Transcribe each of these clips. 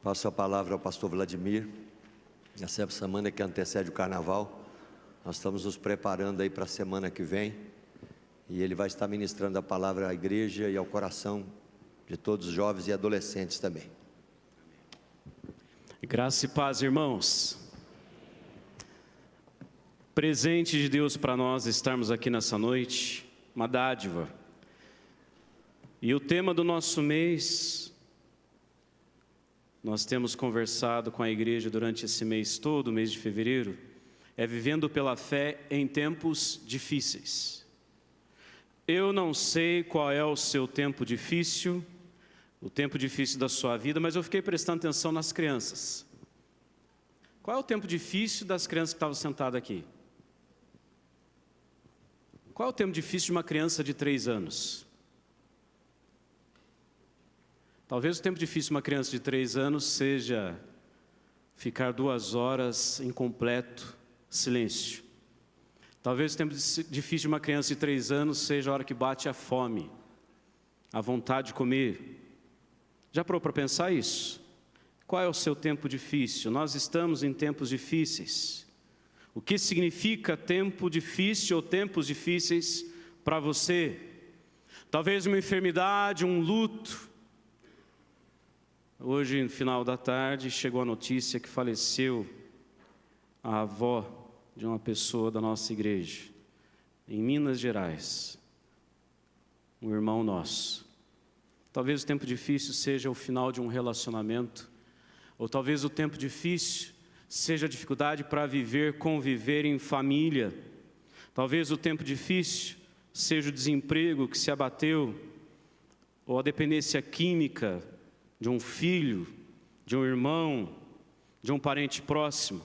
Passo a palavra ao pastor Vladimir. Essa é a semana que antecede o carnaval. Nós estamos nos preparando aí para a semana que vem. E ele vai estar ministrando a palavra à igreja e ao coração de todos os jovens e adolescentes também. Graça e paz, irmãos. Presente de Deus para nós estarmos aqui nessa noite, uma dádiva. E o tema do nosso mês, nós temos conversado com a igreja durante esse mês todo, o mês de fevereiro, é vivendo pela fé em tempos difíceis. Eu não sei qual é o seu tempo difícil, o tempo difícil da sua vida, mas eu fiquei prestando atenção nas crianças. Qual é o tempo difícil das crianças que estavam sentadas aqui? Qual é o tempo difícil de uma criança de 3 anos? Talvez o tempo difícil de uma criança de 3 anos seja ficar 2 horas em completo silêncio. Talvez o tempo difícil de uma criança de 3 anos seja a hora que bate a fome, a vontade de comer. Já parou para pensar isso? Qual é o seu tempo difícil? Nós estamos em tempos difíceis. O que significa tempo difícil ou tempos difíceis para você? Talvez uma enfermidade, um luto. Hoje, no final da tarde, chegou a notícia que faleceu a avó de uma pessoa da nossa igreja, em Minas Gerais, um irmão nosso. Talvez o tempo difícil seja o final de um relacionamento, ou talvez o tempo difícil seja a dificuldade para viver, conviver em família. Talvez o tempo difícil seja o desemprego que se abateu, ou a dependência química de um filho, de um irmão, de um parente próximo.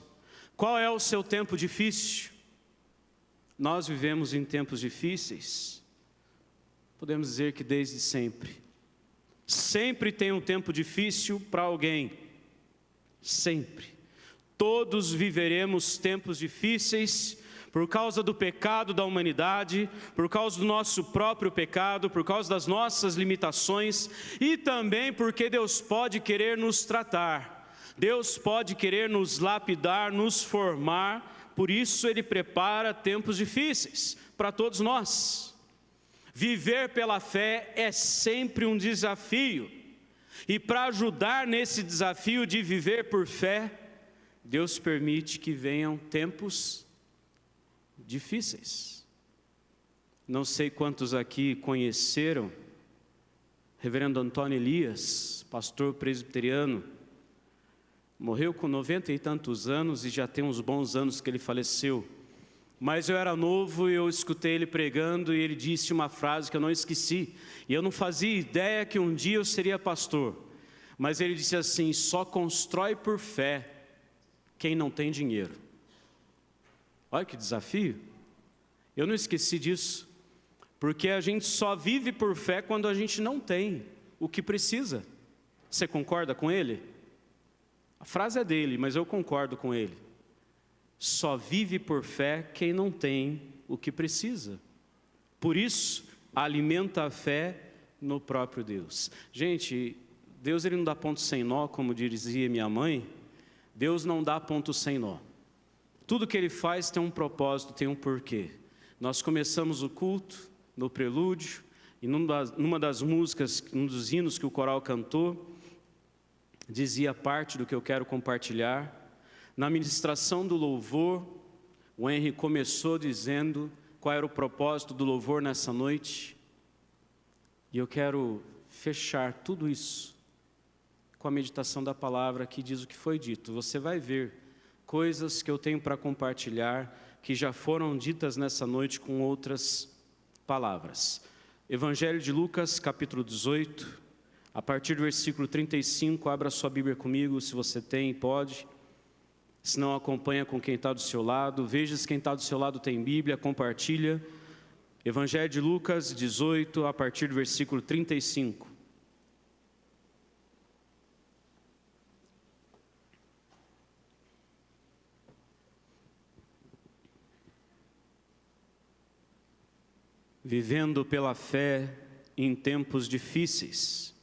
Qual é o seu tempo difícil? Nós vivemos em tempos difíceis. Podemos dizer que desde sempre. Sempre tem um tempo difícil para alguém. Sempre. Todos viveremos tempos difíceis por causa do pecado da humanidade, por causa do nosso próprio pecado, por causa das nossas limitações e também porque Deus pode querer nos tratar. Deus pode querer nos lapidar, nos formar, por isso Ele prepara tempos difíceis para todos nós. Viver pela fé é sempre um desafio, e para ajudar nesse desafio de viver por fé, Deus permite que venham tempos difíceis. Não sei quantos aqui conheceram Reverendo Antônio Elias, pastor presbiteriano. Morreu com 90 e tantos anos e já tem uns bons anos que ele faleceu. Mas eu era novo e eu escutei ele pregando e ele disse uma frase que eu não esqueci. E eu não fazia ideia que um dia eu seria pastor. Mas ele disse assim: só constrói por fé quem não tem dinheiro. Olha que desafio. Eu não esqueci disso. Porque a gente só vive por fé quando a gente não tem o que precisa. Você concorda com ele? A frase é dele, mas eu concordo com ele. Só vive por fé quem não tem o que precisa. Por isso, alimenta a fé no próprio Deus. Gente, Deus ele não dá ponto sem nó, como dizia minha mãe. Deus não dá ponto sem nó. Tudo que Ele faz tem um propósito, tem um porquê. Nós começamos o culto no prelúdio, e numa das músicas, um dos hinos que o coral cantou, dizia parte do que eu quero compartilhar. Na ministração do louvor, o Henry começou dizendo qual era o propósito do louvor nessa noite. E eu quero fechar tudo isso com a meditação da palavra que diz o que foi dito. Você vai ver coisas que eu tenho para compartilhar que já foram ditas nessa noite com outras palavras. Evangelho de Lucas, capítulo 18, a partir do versículo 35, abra sua Bíblia comigo, se você tem, pode. Se não, acompanha com quem está do seu lado. Veja se quem está do seu lado tem Bíblia, compartilha. Evangelho de Lucas 18, a partir do versículo 35. Vivendo pela fé em tempos difíceis.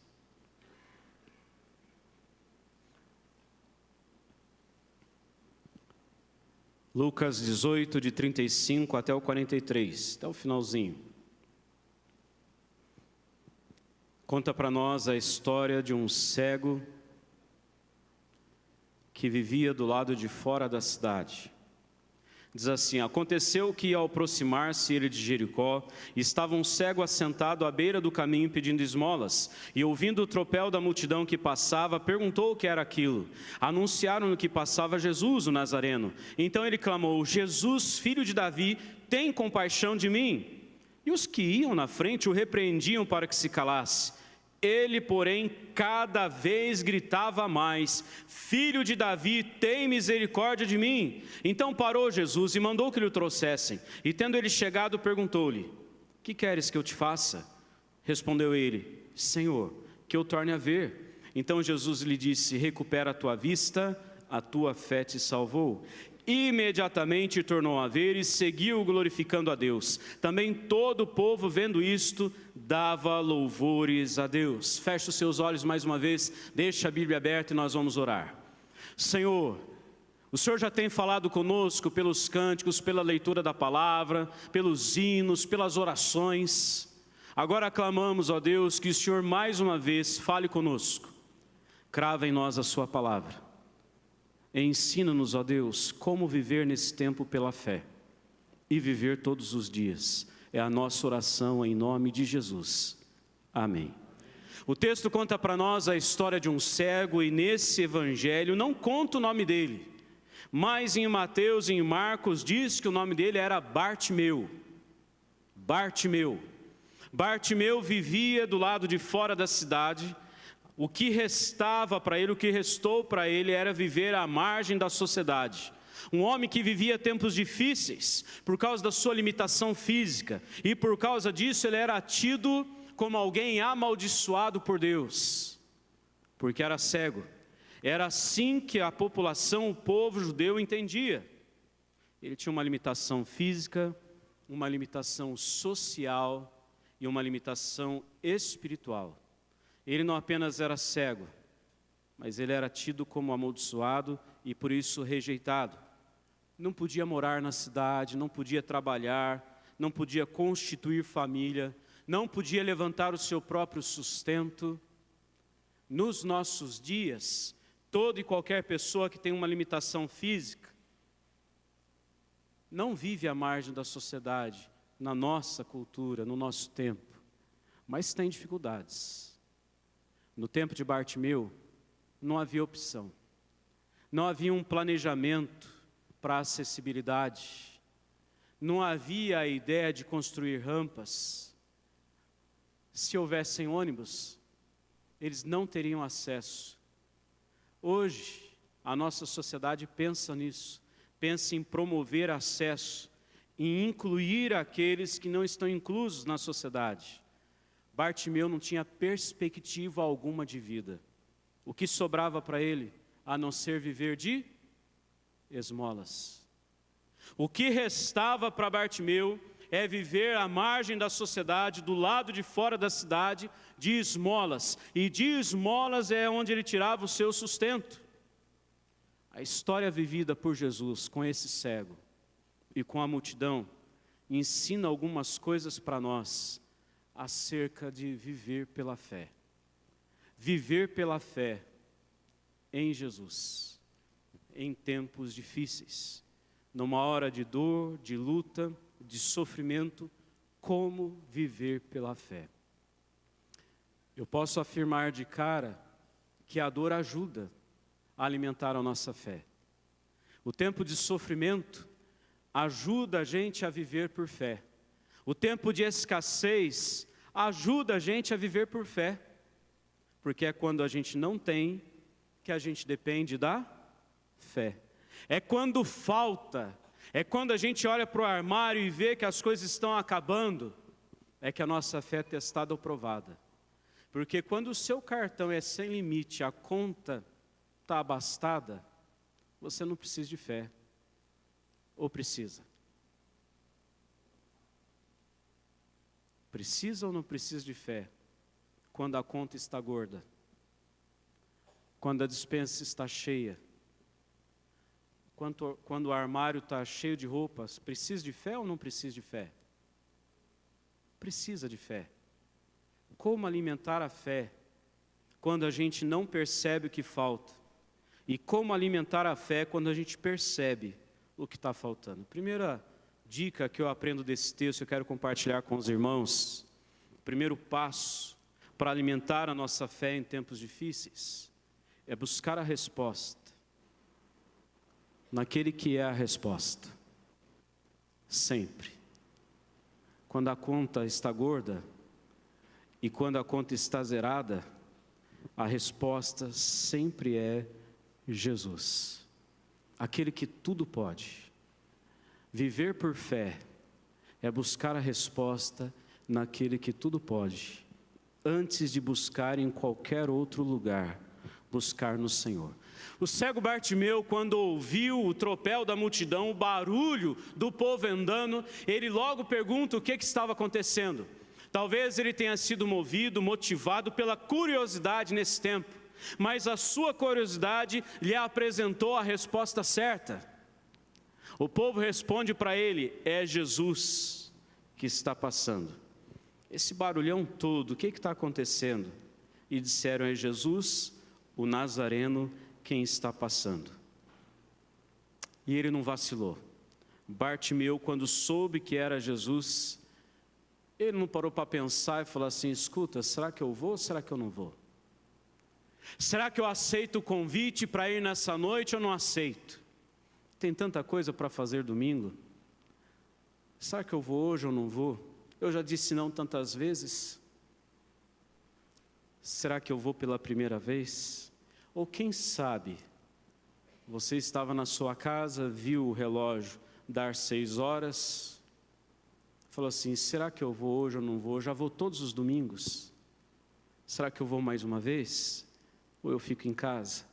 Lucas 18, de 35 até o 43, até o finalzinho. Conta para nós a história de um cego que vivia do lado de fora da cidade. Diz assim: aconteceu que ao aproximar-se ele de Jericó, estava um cego assentado à beira do caminho pedindo esmolas, e ouvindo o tropel da multidão que passava, perguntou o que era aquilo. Anunciaram-no que passava Jesus, o Nazareno. Então ele clamou: Jesus, filho de Davi, tem compaixão de mim. E os que iam na frente o repreendiam para que se calasse. Ele, porém, cada vez gritava mais: Filho de Davi, tem misericórdia de mim. Então parou Jesus e mandou que lhe o trouxessem. E tendo ele chegado, perguntou-lhe: Que queres que eu te faça? Respondeu ele: Senhor, que eu torne a ver. Então Jesus lhe disse: Recupera a tua vista, a tua fé te salvou. Imediatamente tornou a ver e seguiu glorificando a Deus. Também todo o povo, vendo isto, dava louvores a Deus. Feche os seus olhos mais uma vez, deixa a Bíblia aberta e nós vamos orar. Senhor, o Senhor já tem falado conosco pelos cânticos, pela leitura da palavra, pelos hinos, pelas orações. Agora clamamos, ó Deus, que o Senhor mais uma vez fale conosco. Crava em nós a sua palavra. Ensina-nos, ó Deus, como viver nesse tempo pela fé e viver todos os dias. É a nossa oração em nome de Jesus. Amém. O texto conta para nós a história de um cego e nesse evangelho não conta o nome dele, mas em Mateus e em Marcos diz que o nome dele era Bartimeu. Bartimeu. Bartimeu vivia do lado de fora da cidade. O que restava para ele, o que restou para ele era viver à margem da sociedade. Um homem que vivia tempos difíceis por causa da sua limitação física. E por causa disso ele era tido como alguém amaldiçoado por Deus. Porque era cego. Era assim que a população, o povo judeu entendia. Ele tinha uma limitação física, uma limitação social e uma limitação espiritual. Ele não apenas era cego, mas ele era tido como amaldiçoado e por isso rejeitado. Não podia morar na cidade, não podia trabalhar, não podia constituir família, não podia levantar o seu próprio sustento. Nos nossos dias, toda e qualquer pessoa que tem uma limitação física não vive à margem da sociedade, na nossa cultura, no nosso tempo, mas tem dificuldades. No tempo de Bartimeu, não havia opção, não havia um planejamento para acessibilidade, não havia a ideia de construir rampas. Se houvessem ônibus, eles não teriam acesso. Hoje, a nossa sociedade pensa nisso, pensa em promover acesso, em incluir aqueles que não estão inclusos na sociedade. Bartimeu não tinha perspectiva alguma de vida. O que sobrava para ele, a não ser viver de esmolas. O que restava para Bartimeu é viver à margem da sociedade, do lado de fora da cidade, de esmolas. E de esmolas é onde ele tirava o seu sustento. A história vivida por Jesus com esse cego e com a multidão ensina algumas coisas para nós acerca de viver pela fé. Viver pela fé em Jesus, em tempos difíceis, numa hora de dor, de luta, de sofrimento, como viver pela fé. Eu posso afirmar de cara que a dor ajuda a alimentar a nossa fé. O tempo de sofrimento ajuda a gente a viver por fé. O tempo de escassez ajuda a gente a viver por fé, porque é quando a gente não tem que a gente depende da fé. É quando falta, é quando a gente olha para o armário e vê que as coisas estão acabando, é que a nossa fé é testada ou provada. Porque quando o seu cartão é sem limite, a conta está abastada, você não precisa de fé, ou precisa? Precisa ou não precisa de fé quando a conta está gorda? Quando a despensa está cheia? quando o armário está cheio de roupas, precisa de fé ou não precisa de fé? Precisa de fé. Como alimentar a fé quando a gente não percebe o que falta? E como alimentar a fé quando a gente percebe o que está faltando? Primeira dica que eu aprendo desse texto, eu quero compartilhar com os irmãos. O primeiro passo para alimentar a nossa fé em tempos difíceis é buscar a resposta naquele que é a resposta. Sempre. Quando a conta está gorda e quando a conta está zerada, a resposta sempre é Jesus. Aquele que tudo pode. Viver por fé é buscar a resposta naquele que tudo pode, antes de buscar em qualquer outro lugar, buscar no Senhor. O cego Bartimeu, quando ouviu o tropel da multidão, o barulho do povo andando, ele logo pergunta o que estava acontecendo. Talvez ele tenha sido motivado pela curiosidade nesse tempo, mas a sua curiosidade lhe apresentou a resposta certa. O povo responde para ele: é Jesus que está passando. Esse barulhão todo, o que está acontecendo? E disseram: é Jesus, o Nazareno, quem está passando. E ele não vacilou. Bartimeu, quando soube que era Jesus, ele não parou para pensar e falou assim: escuta, será que eu vou ou será que eu não vou? Será que eu aceito o convite para ir nessa noite ou não aceito? Tem tanta coisa para fazer domingo. Será que eu vou hoje ou não vou? Eu já disse não tantas vezes. Será que eu vou pela primeira vez? Ou quem sabe, você estava na sua casa, viu o relógio dar 6 horas, falou assim: será que eu vou hoje ou não vou? Eu já vou todos os domingos. Será que eu vou mais uma vez? Ou eu fico em casa?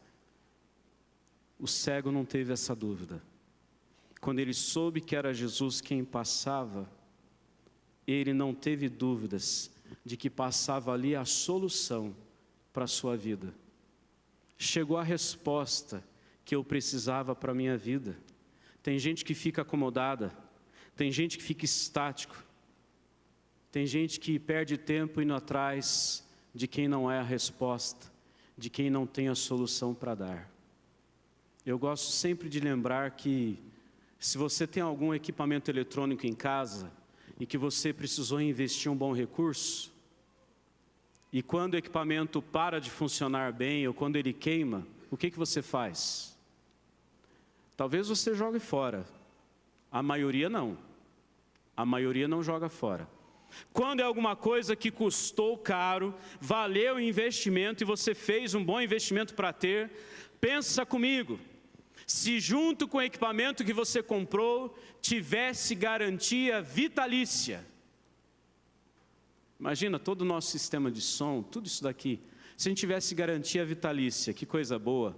O cego não teve essa dúvida. Quando ele soube que era Jesus quem passava, ele não teve dúvidas de que passava ali a solução para a sua vida. Chegou a resposta que eu precisava para a minha vida. Tem gente que fica acomodada, tem gente que fica estático, tem gente que perde tempo indo atrás de quem não é a resposta, de quem não tem a solução para dar. Eu gosto sempre de lembrar que se você tem algum equipamento eletrônico em casa e que você precisou investir um bom recurso, e quando o equipamento para de funcionar bem ou quando ele queima, o que você faz? Talvez você jogue fora. A maioria não. A maioria não joga fora. Quando é alguma coisa que custou caro, valeu o investimento e você fez um bom investimento para ter, pensa comigo. Se junto com o equipamento que você comprou, tivesse garantia vitalícia. Imagina todo o nosso sistema de som, tudo isso daqui. Se a gente tivesse garantia vitalícia, que coisa boa.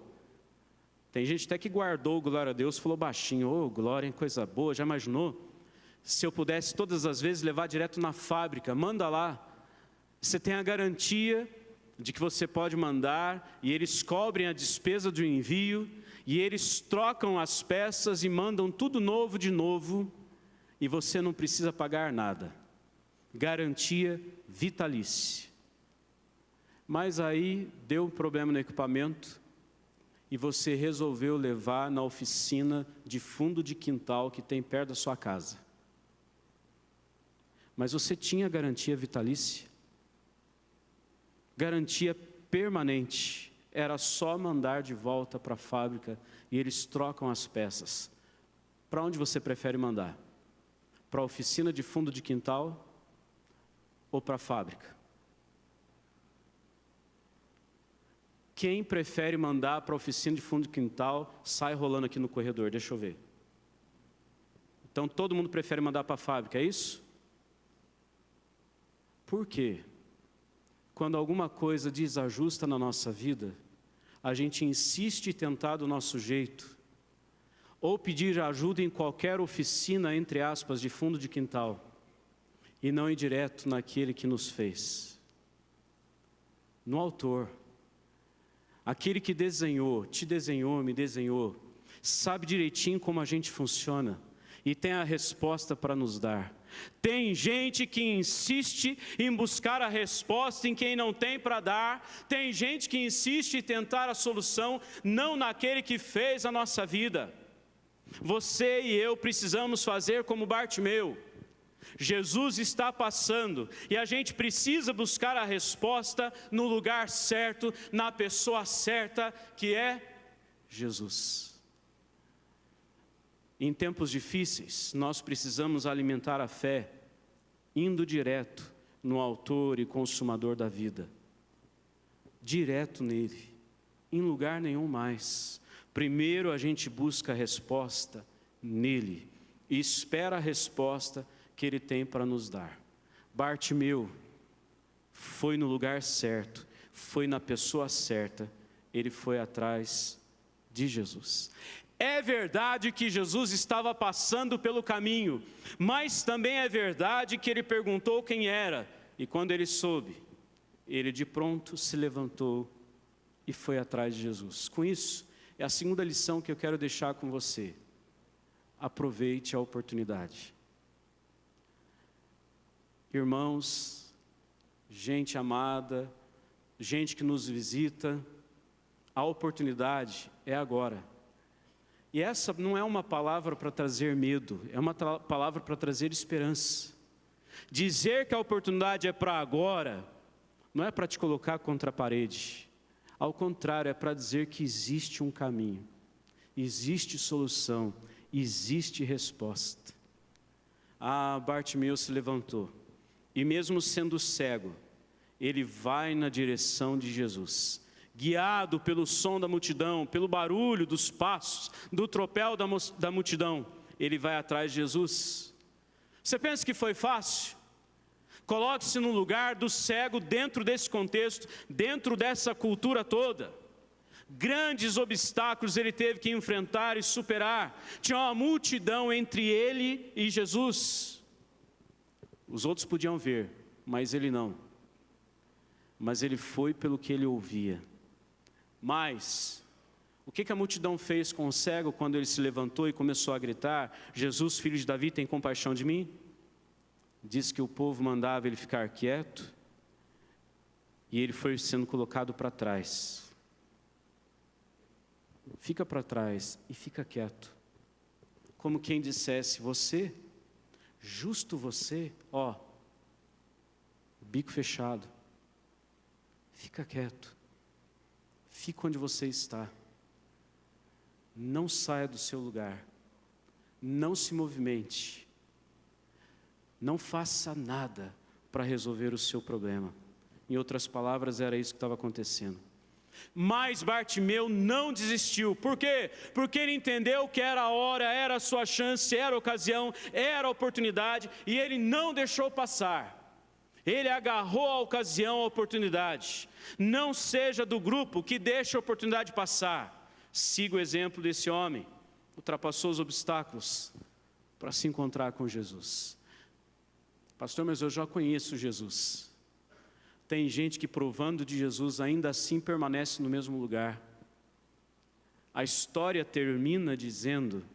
Tem gente até que guardou, glória a Deus, falou baixinho: oh, glória, hein, coisa boa, já imaginou? Se eu pudesse todas as vezes levar direto na fábrica, manda lá. Você tem a garantia de que você pode mandar, e eles cobrem a despesa do envio, e eles trocam as peças e mandam tudo novo de novo, e você não precisa pagar nada. Garantia vitalícia. Mas aí deu um problema no equipamento, e você resolveu levar na oficina de fundo de quintal que tem perto da sua casa. Mas você tinha garantia vitalícia? Garantia permanente. Era só mandar de volta para a fábrica e eles trocam as peças. Para onde você prefere mandar? Para a oficina de fundo de quintal ou para a fábrica? Quem prefere mandar para a oficina de fundo de quintal, sai rolando aqui no corredor, deixa eu ver. Então todo mundo prefere mandar para a fábrica, é isso? Por quê? Quando alguma coisa desajusta na nossa vida, a gente insiste em tentar do nosso jeito, ou pedir ajuda em qualquer oficina, entre aspas, de fundo de quintal, e não ir direto naquele que nos fez, no autor, aquele que desenhou, te desenhou, me desenhou, sabe direitinho como a gente funciona e tem a resposta para nos dar. Tem gente que insiste em buscar a resposta em quem não tem para dar. Tem gente que insiste em tentar a solução não naquele que fez a nossa vida. Você e eu precisamos fazer como Bartimeu. Jesus está passando e a gente precisa buscar a resposta no lugar certo, na pessoa certa, que é Jesus. Em tempos difíceis, nós precisamos alimentar a fé, indo direto no autor e consumador da vida. Direto nele, em lugar nenhum mais. Primeiro a gente busca a resposta nele e espera a resposta que ele tem para nos dar. Bartimeu foi no lugar certo, foi na pessoa certa, ele foi atrás de Jesus. É verdade que Jesus estava passando pelo caminho, mas também é verdade que ele perguntou quem era, e quando ele soube, ele de pronto se levantou e foi atrás de Jesus. Com isso, é a segunda lição que eu quero deixar com você. Aproveite a oportunidade. Irmãos, gente amada, gente que nos visita, a oportunidade é agora. E essa não é uma palavra para trazer medo, é uma palavra para trazer esperança. Dizer que a oportunidade é para agora, não é para te colocar contra a parede. Ao contrário, é para dizer que existe um caminho, existe solução, existe resposta. Bartimeu se levantou, e mesmo sendo cego, ele vai na direção de Jesus. Guiado pelo som da multidão, pelo barulho dos passos, do tropel da multidão, ele vai atrás de Jesus. Você pensa que foi fácil? Coloque-se no lugar do cego dentro desse contexto, dentro dessa cultura toda. Grandes obstáculos ele teve que enfrentar e superar. Tinha uma multidão entre ele e Jesus. Os outros podiam ver, mas ele não. Mas ele foi pelo que ele ouvia. Mas, o que a multidão fez com o cego quando ele se levantou e começou a gritar: Jesus, filho de Davi, tem compaixão de mim? Diz que o povo mandava ele ficar quieto, e ele foi sendo colocado para trás. Fica para trás e fica quieto. Como quem dissesse: você, justo você, bico fechado. Fica quieto. Fica onde você está. Não saia do seu lugar. Não se movimente. Não faça nada para resolver o seu problema. Em outras palavras, era isso que estava acontecendo. Mas Bartimeu não desistiu. Por quê? Porque ele entendeu que era a hora, era a sua chance, era a ocasião, era a oportunidade, e ele não deixou passar. Ele agarrou a ocasião, a oportunidade. Não seja do grupo que deixa a oportunidade passar. Siga o exemplo desse homem. Ultrapassou os obstáculos para se encontrar com Jesus. Pastor, mas eu já conheço Jesus. Tem gente que, provando de Jesus, ainda assim permanece no mesmo lugar. A história termina dizendo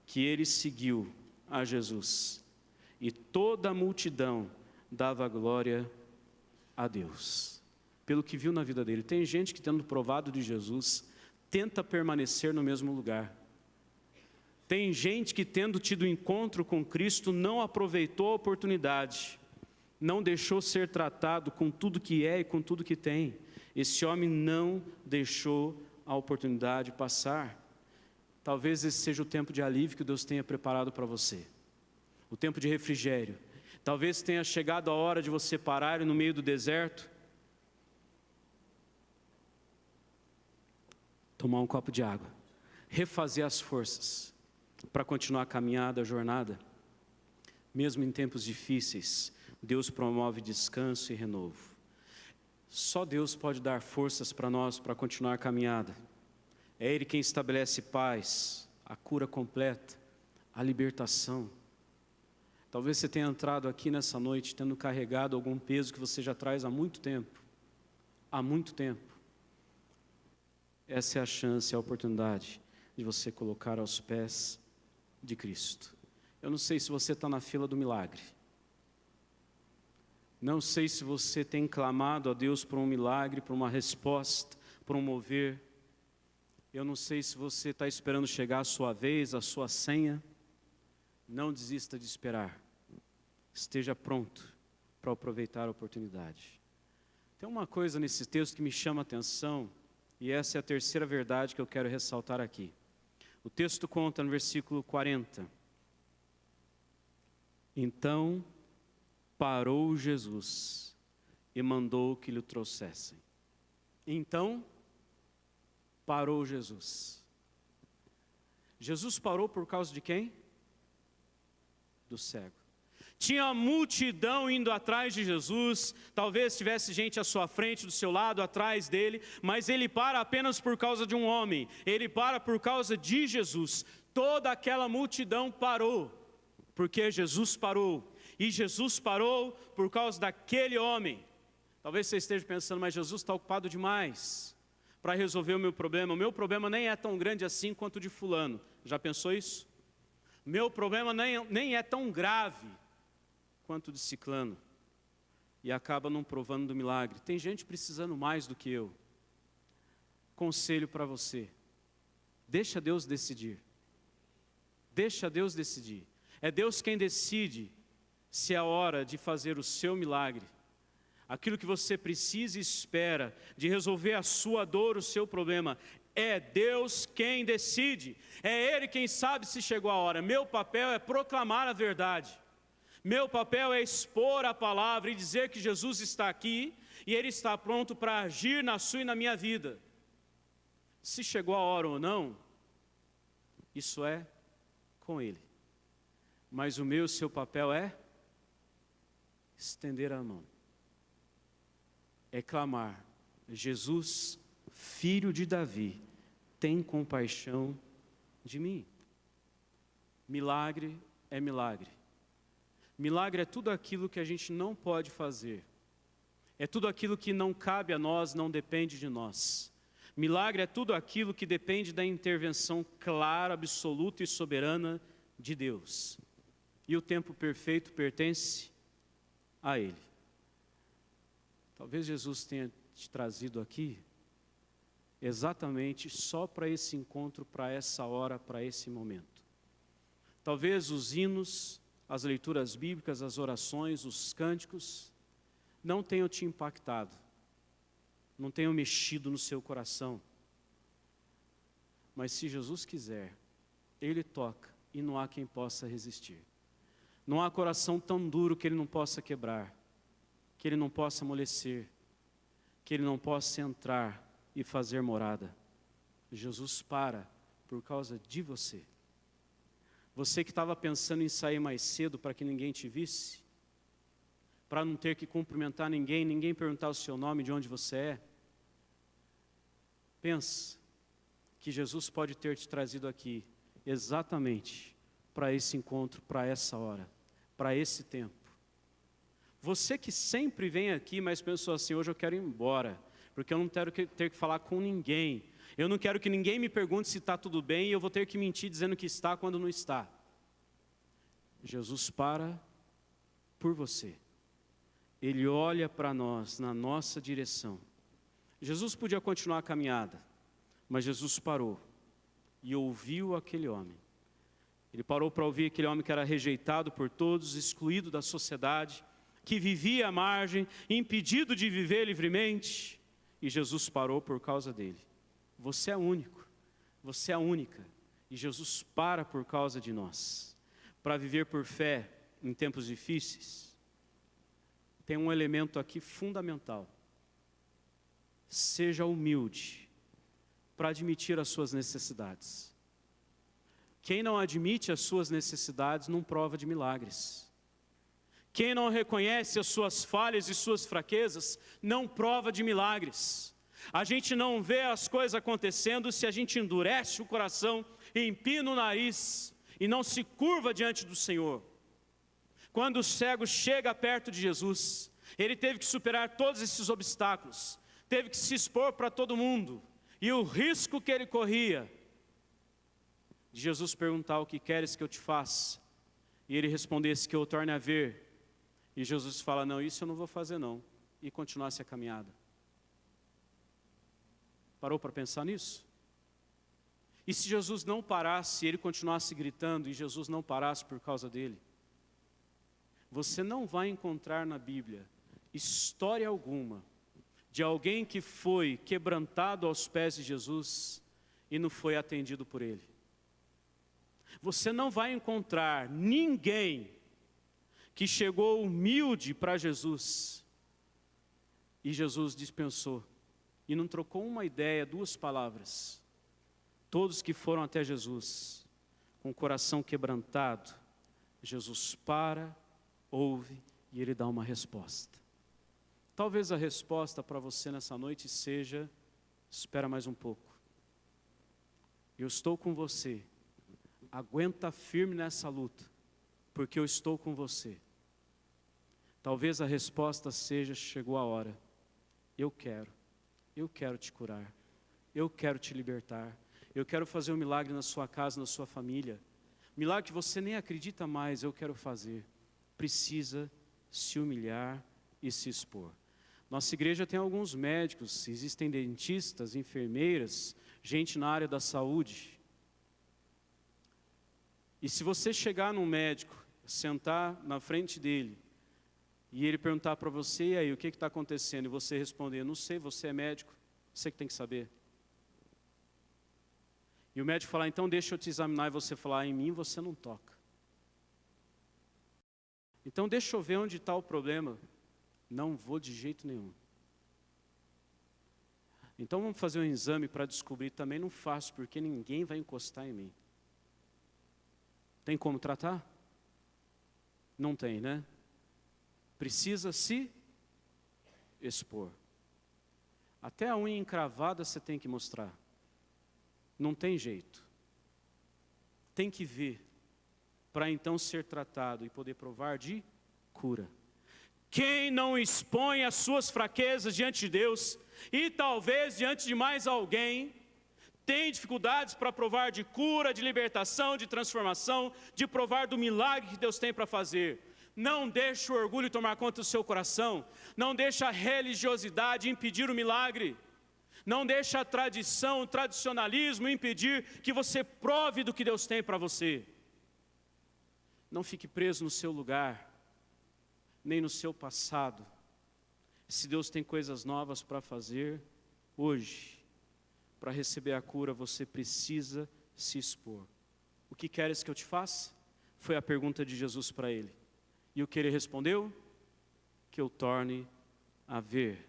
que ele seguiu a Jesus. E toda a multidão dava glória a Deus, pelo que viu na vida dele. Tem gente que, tendo provado de Jesus, tenta permanecer no mesmo lugar. Tem gente que, tendo tido encontro com Cristo, não aproveitou a oportunidade, não deixou ser tratado com tudo que é e com tudo que tem. Esse homem não deixou a oportunidade passar. Talvez esse seja o tempo de alívio que Deus tenha preparado para você, o tempo de refrigério. Talvez tenha chegado a hora de você parar no meio do deserto, tomar um copo de água, refazer as forças para continuar a caminhada, a jornada. Mesmo em tempos difíceis, Deus promove descanso e renovo. Só Deus pode dar forças para nós para continuar a caminhada. É Ele quem estabelece paz, a cura completa, a libertação. Talvez você tenha entrado aqui nessa noite tendo carregado algum peso que você já traz há muito tempo. Há muito tempo. Essa é a chance, a oportunidade de você colocar aos pés de Cristo. Eu não sei se você está na fila do milagre. Não sei se você tem clamado a Deus por um milagre, por uma resposta, por um mover. Eu não sei se você está esperando chegar a sua vez, a sua senha. Não desista de esperar. Esteja pronto para aproveitar a oportunidade. Tem uma coisa nesse texto que me chama a atenção, e essa é a terceira verdade que eu quero ressaltar aqui. O texto conta no versículo 40. Então parou Jesus e mandou que lhe trouxessem. Então parou Jesus. Jesus parou por causa de quem? Do cego. Tinha multidão indo atrás de Jesus, talvez tivesse gente à sua frente, do seu lado, atrás dele, mas ele para apenas por causa de um homem, ele para por causa de Jesus. Toda aquela multidão parou, porque Jesus parou, e Jesus parou por causa daquele homem. Talvez você esteja pensando, mas Jesus está ocupado demais para resolver o meu problema nem é tão grande assim quanto o de fulano. Já pensou isso? Meu problema nem é tão grave quanto de ciclano, e acaba não provando do milagre. Tem gente precisando mais do que eu. Conselho para você: deixa Deus decidir. Deixa Deus decidir. É Deus quem decide se é a hora de fazer o seu milagre. Aquilo que você precisa e espera, de resolver a sua dor, o seu problema, é Deus quem decide. É Ele quem sabe se chegou a hora. Meu papel é proclamar a verdade. Meu papel é expor a palavra e dizer que Jesus está aqui e Ele está pronto para agir na sua e na minha vida. Se chegou a hora ou não, isso é com Ele. Mas o meu, seu papel é estender a mão. É clamar: Jesus, filho de Davi, tem compaixão de mim. Milagre é milagre. Milagre é tudo aquilo que a gente não pode fazer. É tudo aquilo que não cabe a nós, não depende de nós. Milagre é tudo aquilo que depende da intervenção clara, absoluta e soberana de Deus. E o tempo perfeito pertence a Ele. Talvez Jesus tenha te trazido aqui exatamente só para esse encontro, para essa hora, para esse momento. Talvez os hinos, as leituras bíblicas, as orações, os cânticos não tenham te impactado, não tenham mexido no seu coração. Mas se Jesus quiser, Ele toca e não há quem possa resistir. Não há coração tão duro que Ele não possa quebrar, que Ele não possa amolecer, que Ele não possa entrar e fazer morada. Jesus para por causa de você. Você que estava pensando em sair mais cedo para que ninguém te visse, para não ter que cumprimentar ninguém perguntar o seu nome, de onde você é. Pensa que Jesus pode ter te trazido aqui exatamente para esse encontro, para essa hora, para esse tempo. Você que sempre vem aqui, mas pensou assim: hoje eu quero ir embora, porque eu não quero ter que falar com ninguém. Eu não quero que ninguém me pergunte se está tudo bem e eu vou ter que mentir dizendo que está quando não está. Jesus para por você. Ele olha para nós, na nossa direção. Jesus podia continuar a caminhada, mas Jesus parou e ouviu aquele homem. Ele parou para ouvir aquele homem que era rejeitado por todos, excluído da sociedade, que vivia à margem, impedido de viver livremente, e Jesus parou por causa dele. Você é único, você é a única, e Jesus para por causa de nós. Para viver por fé em tempos difíceis, tem um elemento aqui fundamental: seja humilde para admitir as suas necessidades. Quem não admite as suas necessidades não prova de milagres. Quem não reconhece as suas falhas e suas fraquezas não prova de milagres. A gente não vê as coisas acontecendo se a gente endurece o coração, empina o nariz e não se curva diante do Senhor. Quando o cego chega perto de Jesus, ele teve que superar todos esses obstáculos, teve que se expor para todo mundo, e o risco que ele corria de Jesus perguntar: o que queres que eu te faça? E ele respondesse: que eu o torne a ver. E Jesus fala: não, isso eu não vou fazer não. E continuasse a caminhada. Parou para pensar nisso? E se Jesus não parasse, ele continuasse gritando, e Jesus não parasse por causa dele? Você não vai encontrar na Bíblia história alguma de alguém que foi quebrantado aos pés de Jesus e não foi atendido por ele. Você não vai encontrar ninguém que chegou humilde para Jesus e Jesus dispensou e não trocou uma ideia, 2 palavras. Todos que foram até Jesus com o coração quebrantado, Jesus para, ouve e ele dá uma resposta. Talvez a resposta para você nessa noite seja: espera mais um pouco. Eu estou com você. Aguenta firme nessa luta, porque eu estou com você. Talvez a resposta seja: chegou a hora. Eu quero te curar. Eu quero te libertar. Eu quero fazer um milagre na sua casa, na sua família. Milagre que você nem acredita mais, eu quero fazer. Precisa se humilhar e se expor. Nossa igreja tem alguns médicos, existem dentistas, enfermeiras, gente na área da saúde. E se você chegar num médico, sentar na frente dele, e ele perguntar para você: e aí, o que está acontecendo? E você responder: não sei, você é médico, você que tem que saber. E o médico falar: então deixa eu te examinar, e você falar: em mim você não toca. Então deixa eu ver onde está o problema. Não vou de jeito nenhum. Então vamos fazer um exame para descobrir. Também não faço, porque ninguém vai encostar em mim. Tem como tratar? Não tem, né? Precisa se expor. Até a unha encravada você tem que mostrar. Não tem jeito. Tem que ver, para então ser tratado e poder provar de cura. Quem não expõe as suas fraquezas diante de Deus, e talvez diante de mais alguém, tem dificuldades para provar de cura, de libertação, de transformação, de provar do milagre que Deus tem para fazer. Não deixe o orgulho tomar conta do seu coração. Não deixe a religiosidade impedir o milagre. Não deixe a tradição, o tradicionalismo impedir que você prove do que Deus tem para você. Não fique preso no seu lugar, nem no seu passado. Se Deus tem coisas novas para fazer hoje, para receber a cura, você precisa se expor. O que queres que eu te faça? Foi a pergunta de Jesus para ele. E o que ele respondeu? Que eu torne a ver.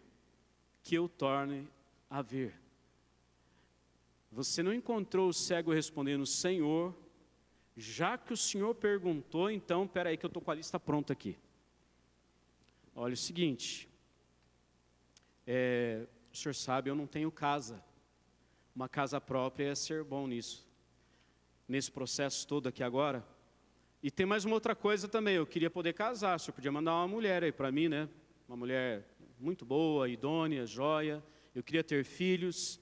Que eu torne a ver. Você não encontrou o cego respondendo: Senhor, já que o Senhor perguntou, então, espera aí que eu estou com a lista pronta aqui. Olha o seguinte, o senhor sabe, eu não tenho casa. Uma casa própria é ser bom nisso. Nesse processo todo aqui agora. E tem mais uma outra coisa também, eu queria poder casar. O senhor podia mandar uma mulher aí para mim, né? Uma mulher muito boa, idônea, joia. Eu queria ter filhos.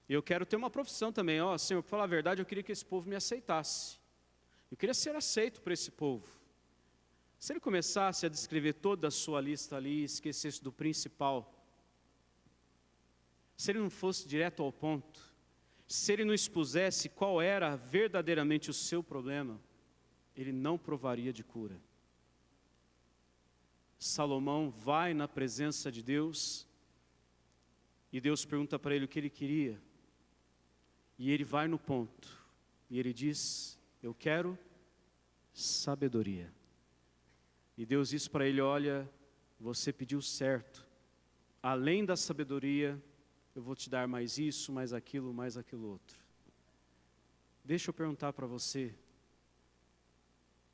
Eu quero ter uma profissão também. Senhor, para falar a verdade, eu queria que esse povo me aceitasse. Eu queria ser aceito por esse povo. Se ele começasse a descrever toda a sua lista ali e esquecesse do principal, se ele não fosse direto ao ponto, se ele não expusesse qual era verdadeiramente o seu problema, ele não provaria de cura. Salomão vai na presença de Deus e Deus pergunta para ele o que ele queria. E ele vai no ponto e ele diz: eu quero sabedoria. E Deus diz para ele: olha, você pediu certo. Além da sabedoria, eu vou te dar mais isso, mais aquilo outro. Deixa eu perguntar para você.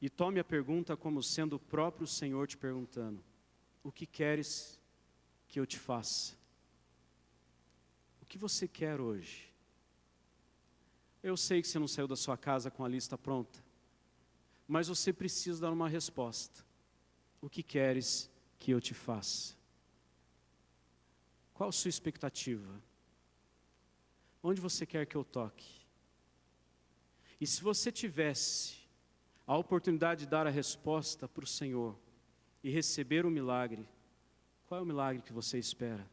E tome a pergunta como sendo o próprio Senhor te perguntando: o que queres que eu te faça? O que você quer hoje? Eu sei que você não saiu da sua casa com a lista pronta, mas você precisa dar uma resposta. O que queres que eu te faça? Qual a sua expectativa? Onde você quer que eu toque? E se você tivesse a oportunidade de dar a resposta para o Senhor e receber o milagre, qual é o milagre que você espera?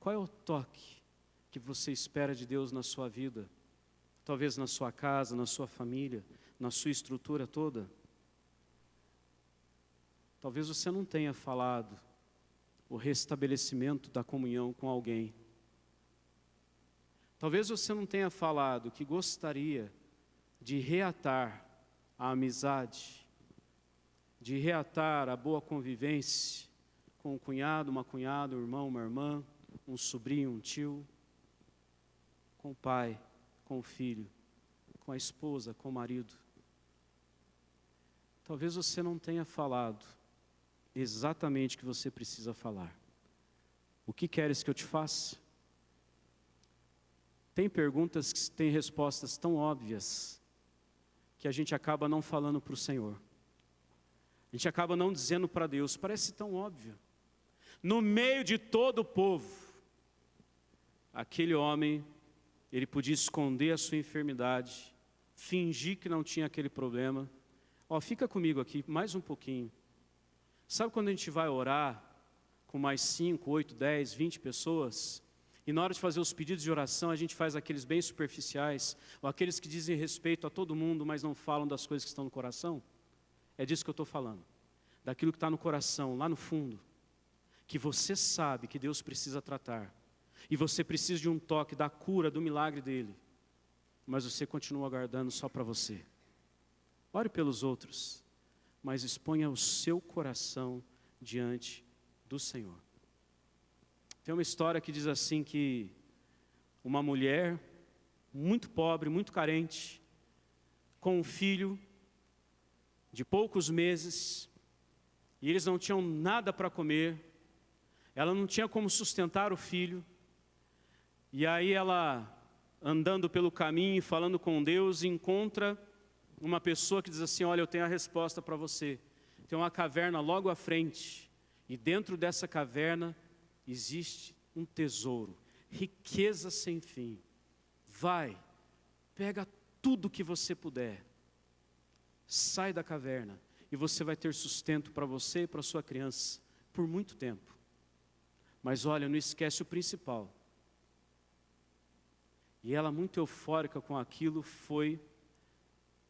Qual é o toque que você espera de Deus na sua vida? Talvez na sua casa, na sua família, na sua estrutura toda? Talvez você não tenha falado o restabelecimento da comunhão com alguém. Talvez você não tenha falado que gostaria de reatar a amizade, de reatar a boa convivência com um cunhado, uma cunhada, um irmão, uma irmã, um sobrinho, um tio, com o pai, com o filho, com a esposa, com o marido. Talvez você não tenha falado exatamente o que você precisa falar. O que queres que eu te faça? Tem perguntas que têm respostas tão óbvias que a gente acaba não falando para o Senhor. A gente acaba não dizendo para Deus, parece tão óbvio. No meio de todo o povo, aquele homem, ele podia esconder a sua enfermidade, fingir que não tinha aquele problema. Fica comigo aqui mais um pouquinho. Sabe quando a gente vai orar com mais 5, 8, 10, 20 pessoas, e na hora de fazer os pedidos de oração, a gente faz aqueles bem superficiais, ou aqueles que dizem respeito a todo mundo, mas não falam das coisas que estão no coração? É disso que eu estou falando. Daquilo que está no coração, lá no fundo, que você sabe que Deus precisa tratar, e você precisa de um toque da cura, do milagre dele, mas você continua aguardando só para você. Ore pelos outros, mas exponha o seu coração diante do Senhor. Tem uma história que diz assim que uma mulher muito pobre, muito carente, com um filho de poucos meses, e eles não tinham nada para comer, ela não tinha como sustentar o filho, e aí ela, andando pelo caminho, falando com Deus, encontra uma pessoa que diz assim, olha, eu tenho a resposta para você. Tem uma caverna logo à frente, e dentro dessa caverna existe um tesouro, riqueza sem fim. Vai, pega tudo que você puder, sai da caverna, e você vai ter sustento para você e para sua criança, por muito tempo. Mas olha, não esquece o principal. E ela, muito eufórica com aquilo, foi,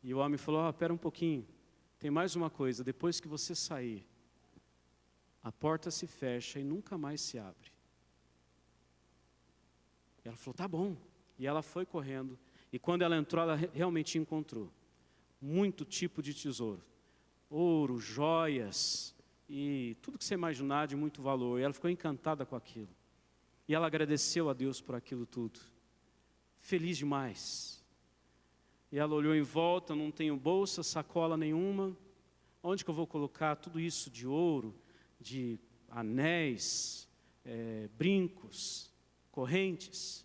e o homem falou, espera um pouquinho, tem mais uma coisa, depois que você sair, a porta se fecha e nunca mais se abre. E ela falou, tá bom. E ela foi correndo, e quando ela entrou, ela realmente encontrou muito tipo de tesouro. Ouro, joias, e tudo que você imaginar de muito valor. E ela ficou encantada com aquilo. E ela agradeceu a Deus por aquilo tudo. Feliz demais. E ela olhou em volta, não tenho bolsa, sacola nenhuma. Onde que eu vou colocar tudo isso de ouro, de anéis, brincos, correntes?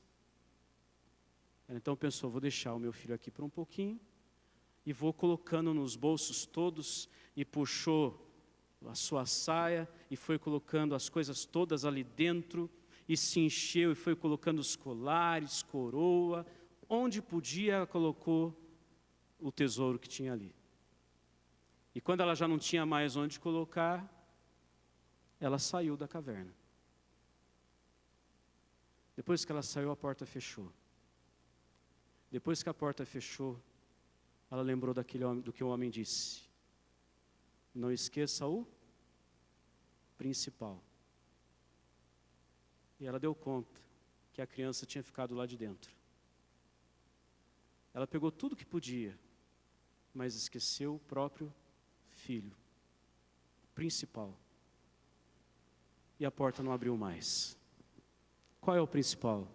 Ela então pensou, vou deixar o meu filho aqui por um pouquinho, e vou colocando nos bolsos todos, e puxou a sua saia, e foi colocando as coisas todas ali dentro, e se encheu, e foi colocando os colares, coroa, onde podia ela colocou o tesouro que tinha ali. E quando ela já não tinha mais onde colocar, ela saiu da caverna. Depois que ela saiu, a porta fechou. Depois que a porta fechou, ela lembrou daquele homem, do que o homem disse. Não esqueça o principal. E ela deu conta que a criança tinha ficado lá de dentro. Ela pegou tudo que podia, mas esqueceu o próprio filho, principal. E a porta não abriu mais. Qual é o principal?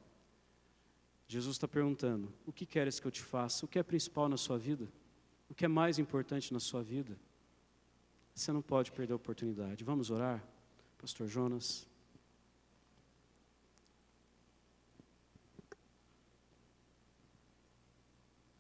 Jesus está perguntando, o que queres que eu te faça? O que é principal na sua vida? O que é mais importante na sua vida? Você não pode perder a oportunidade. Vamos orar, Pastor Jonas?